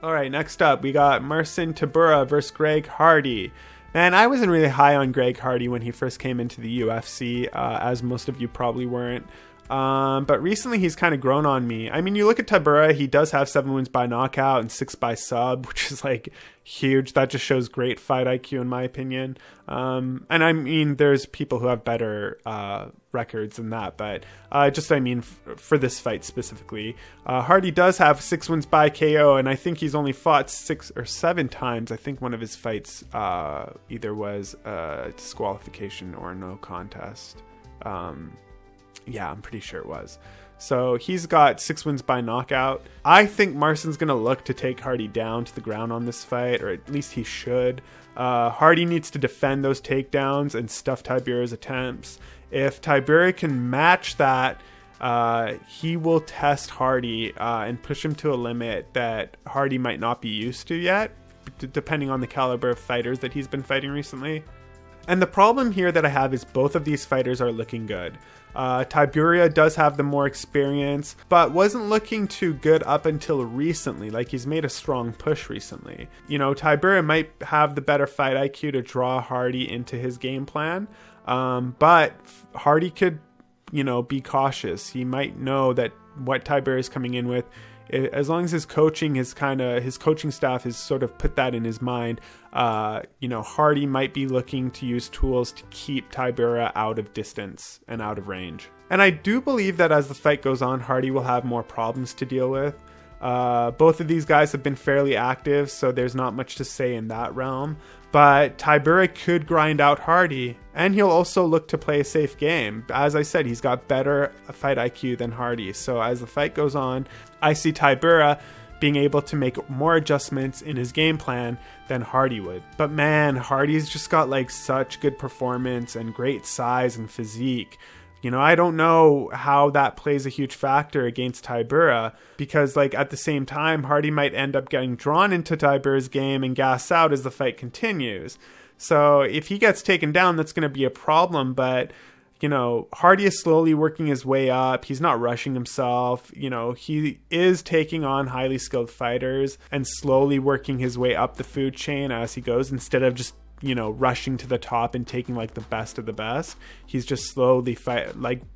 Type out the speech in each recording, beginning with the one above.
All right, next up, we got Marcin Tybura versus Greg Hardy. Man, I wasn't really high on Greg Hardy when he first came into the UFC, as most of you probably weren't. But recently he's kind of grown on me. I mean, you look at Tybura, he does have 7 wins by knockout and 6 by sub, which is like huge. That just shows great fight IQ in my opinion. And I mean, there's people who have better records than that, but for this fight specifically, Hardy does have 6 wins by KO, and I think he's only fought 6 or 7 times. I think one of his fights either was a disqualification or no contest. Yeah, I'm pretty sure it was. So he's got 6 wins by knockout. I think Marcin's going to look to take Hardy down to the ground on this fight, or at least he should. Hardy needs to defend those takedowns and stuff Tybura's attempts. If Tybura can match that, he will test Hardy and push him to a limit that Hardy might not be used to yet, depending on the caliber of fighters that he's been fighting recently. And the problem here that I have is both of these fighters are looking good. Tybura does have the more experience, but wasn't looking too good up until recently. Like, he's made a strong push recently. You know, Tybura might have the better fight IQ to draw Hardy into his game plan, but Hardy could, be cautious. He might know that what Tybura is coming in with, as long as his coaching staff has sort of put that in his mind, Hardy might be looking to use tools to keep Tybura out of distance and out of range. And I do believe that as the fight goes on, Hardy will have more problems to deal with. Both of these guys have been fairly active, so there's not much to say in that realm. But Tybura could grind out Hardy, and he'll also look to play a safe game. As I said, he's got better fight IQ than Hardy. So as the fight goes on, I see Tybura being able to make more adjustments in his game plan than Hardy would. But man, Hardy's just got like such good performance and great size and physique. I don't know how that plays a huge factor against Tybura, because at the same time, Hardy might end up getting drawn into Tybura's game and gas out as the fight continues. So if he gets taken down, that's going to be a problem. But, Hardy is slowly working his way up. He's not rushing himself. He is taking on highly skilled fighters and slowly working his way up the food chain as he goes, instead of just rushing to the top and taking the best of the best. He's just slowly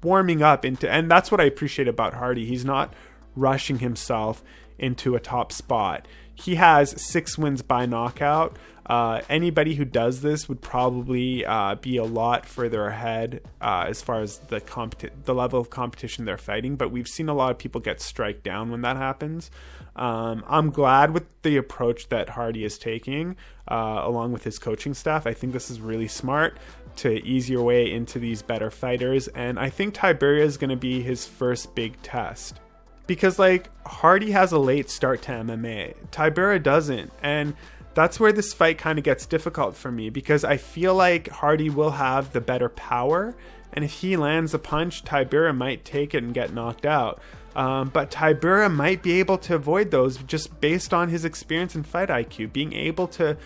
warming up into, and that's what I appreciate about Hardy. He's not rushing himself into a top spot. He has 6 wins by knockout. Anybody who does this would probably be a lot further ahead as far as the level of competition they're fighting, but we've seen a lot of people get strike down when that happens. I'm glad with the approach that Hardy is taking, along with his coaching staff. I think this is really smart to ease your way into these better fighters, and I think Tybura is going to be his first big test. Because Hardy has a late start to MMA, Tybura doesn't, and that's where this fight kind of gets difficult for me, because I feel like Hardy will have the better power, and if he lands a punch, Tybura might take it and get knocked out. But Tybura might be able to avoid those just based on his experience and fight IQ. Being able to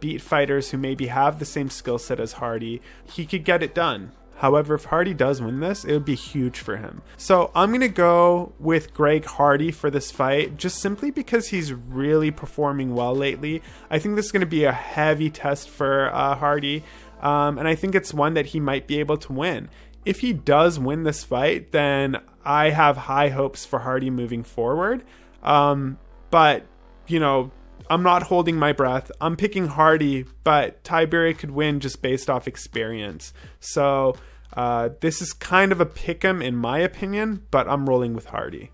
beat fighters who maybe have the same skill set as Hardy, he could get it done. However, if Hardy does win this, it would be huge for him. So I'm going to go with Greg Hardy for this fight, just simply because he's really performing well lately. I think this is going to be a heavy test for Hardy, and I think it's one that he might be able to win. If he does win this fight, then I have high hopes for Hardy moving forward. But, I'm not holding my breath. I'm picking Hardy, but Tybura could win just based off experience. So this is kind of a pick'em in my opinion, but I'm rolling with Hardy.